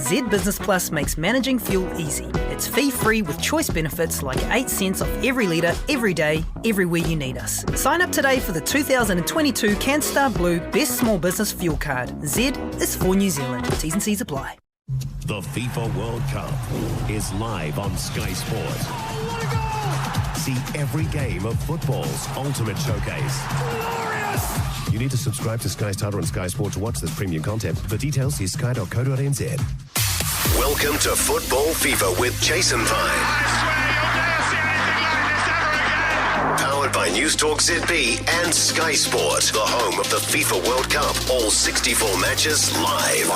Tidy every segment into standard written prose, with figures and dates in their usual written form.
Z Business Plus makes managing fuel easy. It's fee-free with choice benefits like 8 cents off every litre, every day, everywhere you need us. Sign up today for the 2022 CanStar Blue Best Small Business Fuel Card. Z is for New Zealand. T's and C's apply. The FIFA World Cup is live on Sky Sport. Oh, what a goal! See every game of football's ultimate showcase. Glorious! You need to subscribe to Sky Starter and Sky Sport to watch this premium content. For details, see sky.co.nz. Welcome to Football FIFA with Jason Pine. I swear you'll never see anything like this ever again. Powered by News Talk ZB and Sky Sport, the home of the FIFA World Cup. All 64 matches live.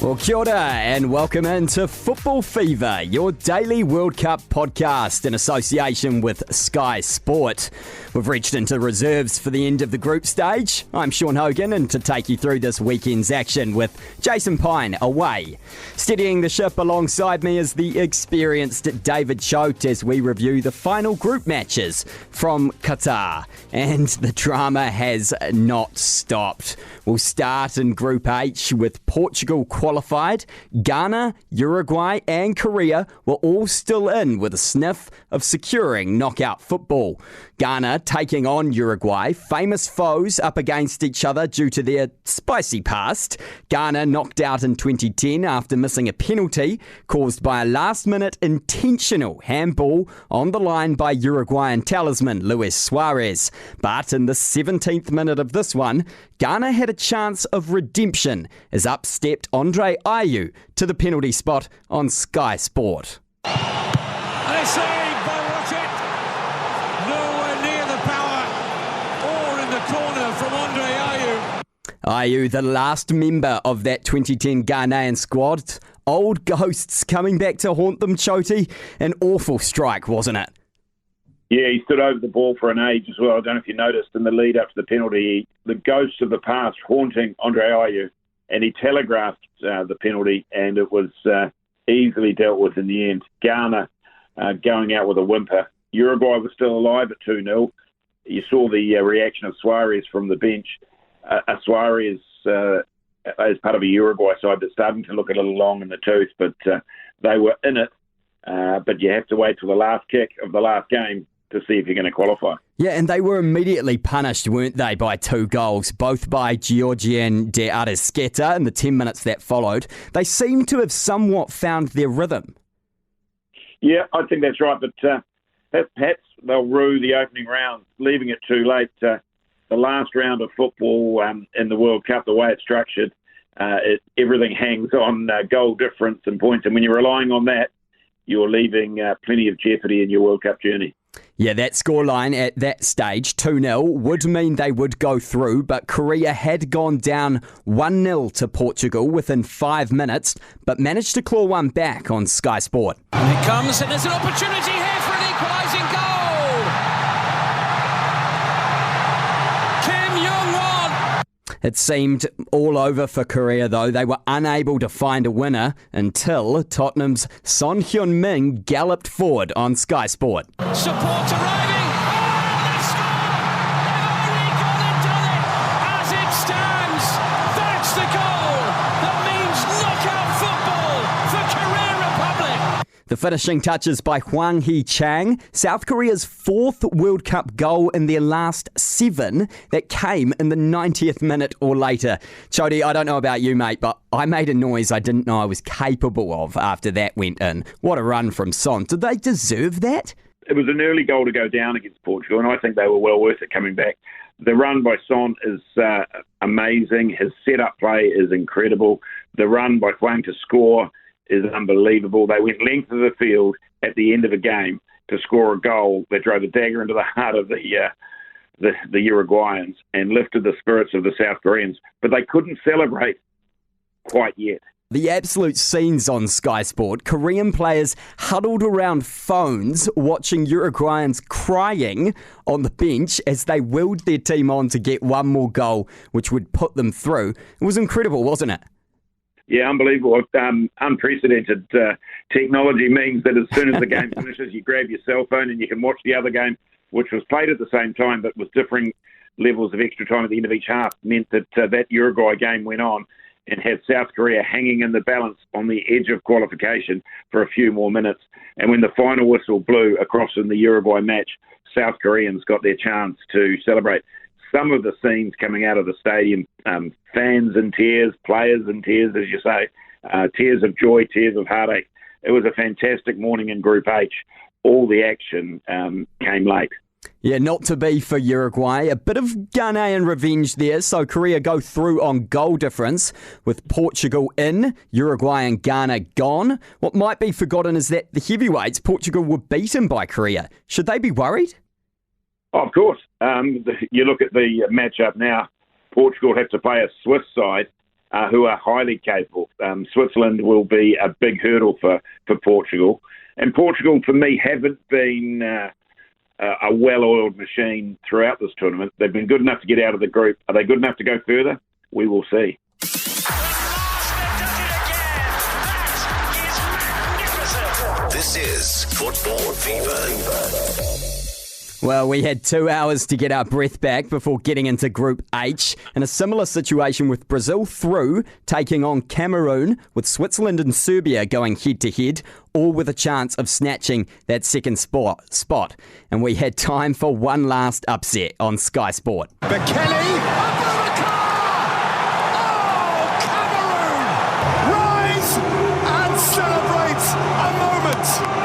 Well, kia ora and welcome into Football Fever, your daily World Cup podcast in association with Sky Sport. We've reached into reserves for the end of the group stage. I'm Sean Hogan, and to take you through this weekend's action with Jason Pine away. Steadying the ship alongside me is the experienced David Choate as we review the final group matches from Qatar. And the drama has not stopped. We'll start in Group H with Portugal qualified. Ghana, Uruguay and Korea were all still in with a sniff of securing knockout football. Ghana taking on Uruguay, famous foes up against each other due to their spicy past. Ghana knocked out in 2010 after missing a penalty caused by a last-minute intentional handball on the line by Uruguayan talisman Luis Suarez. But in the 17th minute of this one, Ghana had a chance of redemption as up stepped Andre Ayew to the penalty spot on Sky Sport. And it's saved by Rocket. Nowhere near the power or in the corner from Andre Ayew. Ayew, the last member of that 2010 Ghanaian squad. Old ghosts coming back to haunt them, Chote. An awful strike, wasn't it? Yeah, he stood over the ball for an age as well. I don't know if you noticed in the lead up to the penalty, the ghosts of the past haunting Andre Ayew, and he telegraphed the penalty, and it was easily dealt with in the end. Ghana going out with a whimper. Uruguay was still alive at 2-0. You saw the reaction of Suarez from the bench. Suarez is part of a Uruguay side that's starting to look a little long in the tooth, but they were in it. But you have to wait till the last kick of the last game to see if you're going to qualify. Yeah, and they were immediately punished, weren't they, by 2 goals, both by Georgian de Arezqueta in the 10 minutes that followed. They seem to have somewhat found their rhythm. Yeah, I think that's right, but perhaps they'll rue the opening round, leaving it too late. The last round of football in the World Cup, the way it's structured, everything hangs on goal difference and points, and when you're relying on that, you're leaving plenty of jeopardy in your World Cup journey. Yeah, that scoreline at that stage, 2-0, would mean they would go through, but Korea had gone down 1-0 to Portugal within 5 minutes, but managed to claw one back on Sky Sport. And it comes, and there's an opportunity here for an equalising goal. Kim Young-won. It seemed all over for Korea, though. They were unable to find a winner until Tottenham's Son Heung-min galloped forward on Sky Sport. Support arriving. Oh, they score! They've already gone and done it. As it stands, that's the goal that means knockout football for Korea Republic. The finishing touches by Hwang Hee-chang, South Korea's 4th World Cup goal in their last 7 that came in the 90th minute or later. Chote, I don't know about you, mate, but I made a noise I didn't know I was capable of after that went in. What a run from Son. Did they deserve that? It was an early goal to go down against Portugal, and I think they were well worth it coming back. The run by Son is amazing. His set-up play is incredible. The run by Hwang to score is unbelievable. They went length of the field at the end of the game to score a goal that drove a dagger into the heart of the Uruguayans and lifted the spirits of the South Koreans. But they couldn't celebrate quite yet. The absolute scenes on Sky Sport, Korean players huddled around phones watching Uruguayans crying on the bench as they willed their team on to get one more goal, which would put them through. It was incredible, wasn't it? Yeah, unbelievable. Unprecedented technology means that as soon as the game finishes, you grab your cell phone and you can watch the other game, which was played at the same time but was differing levels of extra time at the end of each half meant that that Uruguay game went on and had South Korea hanging in the balance on the edge of qualification for a few more minutes. And when the final whistle blew across in the Uruguay match, South Koreans got their chance to celebrate. Some of the scenes coming out of the stadium, fans in tears, players in tears, as you say, tears of joy, tears of heartache. It was a fantastic morning in Group H. All the action came late. Yeah, not to be for Uruguay. A bit of Ghanaian revenge there. So Korea go through on goal difference with Portugal in, Uruguay and Ghana gone. What might be forgotten is that the heavyweights, Portugal, were beaten by Korea. Should they be worried? Oh, of course. You look at the matchup now, Portugal have to play a Swiss side who are highly capable. Switzerland will be a big hurdle for Portugal. And Portugal, for me, haven't been a well-oiled machine throughout this tournament. They've been good enough to get out of the group. Are they good enough to go further? We will see. This is Football Fever. Well, we had 2 hours to get our breath back before getting into Group H. And a similar situation with Brazil through, taking on Cameroon, with Switzerland and Serbia going head-to-head, all with a chance of snatching that second spot. And we had time for one last upset on Sky Sport. Bekele, Cameroon rise and celebrate a moment.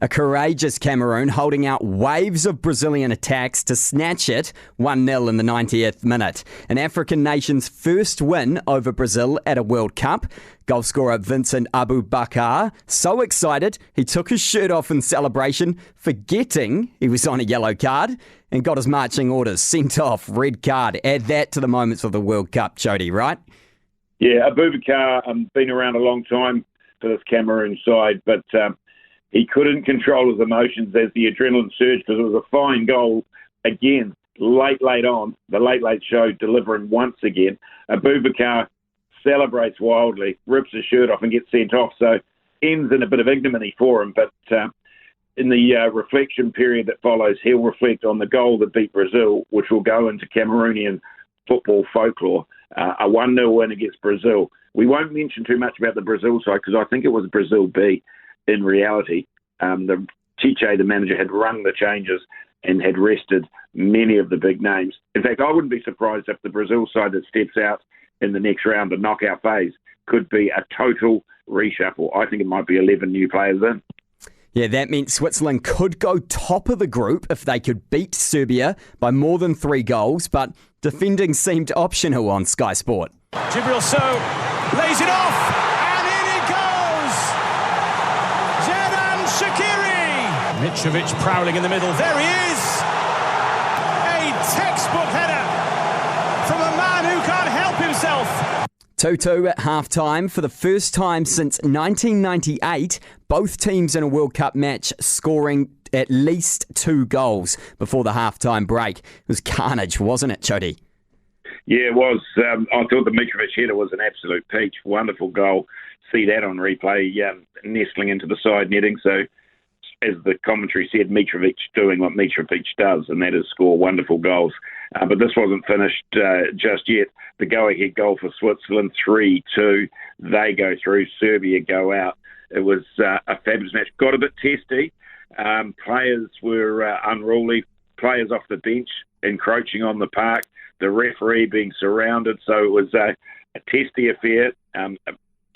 A courageous Cameroon holding out waves of Brazilian attacks to snatch it 1-0 in the 90th minute. An African nation's first win over Brazil at a World Cup. Goalscorer Vincent Abubakar, so excited he took his shirt off in celebration, forgetting he was on a yellow card, and got his marching orders sent off, red card. Add that to the moments of the World Cup, Jody, right? Yeah, Abubakar been around a long time for this Cameroon side, but he couldn't control his emotions as the adrenaline surged because it was a fine goal again, late on. The Late Show delivering once again. Abubakar celebrates wildly, rips his shirt off and gets sent off. So ends in a bit of ignominy for him. But in the reflection period that follows, he'll reflect on the goal that beat Brazil, which will go into Cameroonian football folklore. A 1-0 win against Brazil. We won't mention too much about the Brazil side because I think it was Brazil B. In reality, the Chiche, the manager, had run the changes and had rested many of the big names. In fact, I wouldn't be surprised if the Brazil side that steps out in the next round, the knockout phase, could be a total reshuffle. I think it might be 11 new players in. Yeah, that meant Switzerland could go top of the group if they could beat Serbia by more than 3 goals, but defending seemed optional on Sky Sport. Jibril So lays it off. Mitrovic prowling in the middle. There he is! A textbook header from a man who can't help himself. 2-2 at half-time. For the first time since 1998, both teams in a World Cup match scoring at least 2 goals before the half-time break. It was carnage, wasn't it, Chody? Yeah, it was. I thought the Mitrovic header was an absolute peach. Wonderful goal. See that on replay, nestling into the side netting. So, as the commentary said, Mitrovic doing what Mitrovic does, and that is score wonderful goals. But this wasn't finished just yet. The go-ahead goal for Switzerland, 3-2. They go through. Serbia go out. It was a fabulous match. Got a bit testy. Players were unruly. Players off the bench encroaching on the park. The referee being surrounded. So it was a testy affair.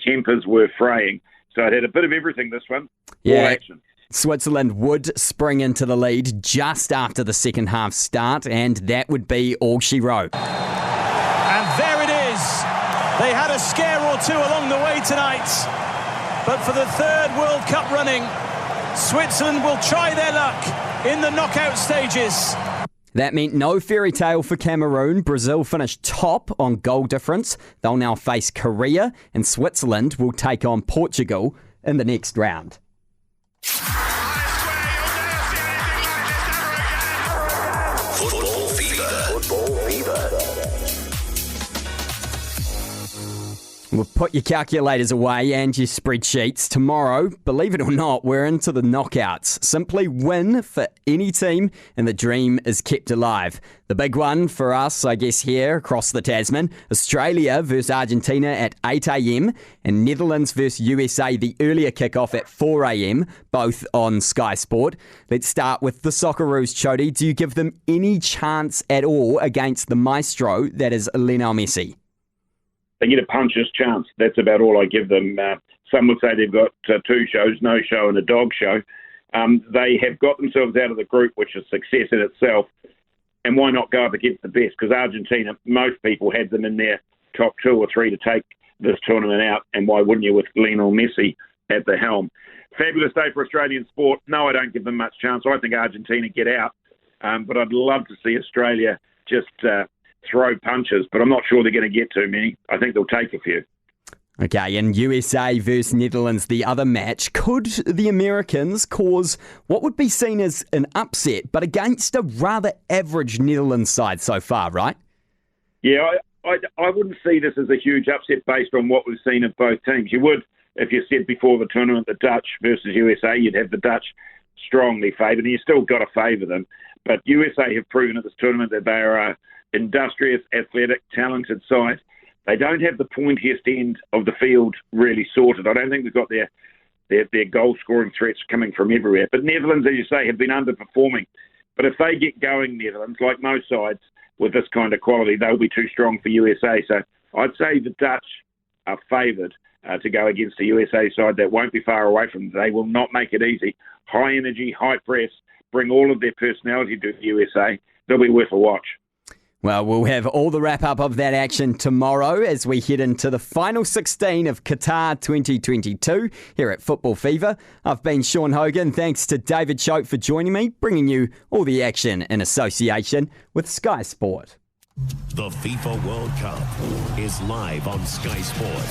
Tempers were fraying. So it had a bit of everything, this one. Yeah. All action. Switzerland would spring into the lead just after the second half start, and that would be all she wrote. And there it is. They had a scare or two along the way tonight. But for the 3rd World Cup running, Switzerland will try their luck in the knockout stages. That meant no fairy tale for Cameroon. Brazil finished top on goal difference. They'll now face Korea, and Switzerland will take on Portugal in the next round. Well, put your calculators away and your spreadsheets. Tomorrow, believe it or not, we're into the knockouts. Simply win for any team and the dream is kept alive. The big one for us, I guess, here across the Tasman, Australia versus Argentina at 8 a.m. and Netherlands versus USA, the earlier kickoff at 4 a.m., both on Sky Sport. Let's start with the Socceroos, Chody. Do you give them any chance at all against the maestro that is Lionel Messi? They get a puncher's chance. That's about all I give them. Some would say they've got two shows, no show and a dog show. They have got themselves out of the group, which is success in itself. And why not go up against the best? Because Argentina, most people had them in their top 2 or 3 to take this tournament out. And why wouldn't you with Lionel Messi at the helm? Fabulous day for Australian sport. No, I don't give them much chance. I think Argentina get out. But I'd love to see Australia just throw punches, but I'm not sure they're going to get too many. I think they'll take a few. Okay, and USA versus Netherlands, the other match. Could the Americans cause what would be seen as an upset, but against a rather average Netherlands side so far, right? Yeah, I wouldn't see this as a huge upset based on what we've seen of both teams. You would, if you said before the tournament, the Dutch versus USA, you'd have the Dutch strongly favoured, and you still got to favour them. But USA have proven at this tournament that they are industrious, athletic, talented side. They don't have the pointiest end of the field really sorted. I don't think they've got their goal-scoring threats coming from everywhere. But Netherlands, as you say, have been underperforming. But if they get going, Netherlands, like most sides with this kind of quality, they'll be too strong for USA. So I'd say the Dutch are favoured to go against the USA side that won't be far away from them. They will not make it easy. High energy, high press, bring all of their personality to the USA. They'll be worth a watch. Well, we'll have all the wrap-up of that action tomorrow as we head into the final 16 of Qatar 2022 here at Football Fever. I've been Sean Hogan. Thanks to David Choate for joining me, bringing you all the action in association with Sky Sport. The FIFA World Cup is live on Sky Sport.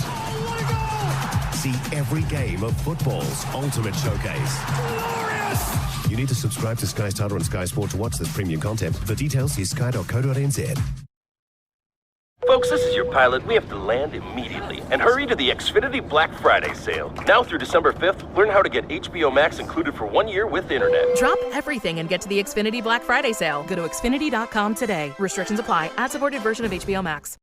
See every game of football's ultimate showcase. You need to subscribe to Sky Starter and Sky Sport to watch this premium content. For details, see sky.co.nz. Folks, this is your pilot. We have to land immediately and hurry to the Xfinity Black Friday sale. Now through December 5th, learn how to get HBO Max included for 1 year with internet. Drop everything and get to the Xfinity Black Friday sale. Go to Xfinity.com today. Restrictions apply. Ad-supported version of HBO Max.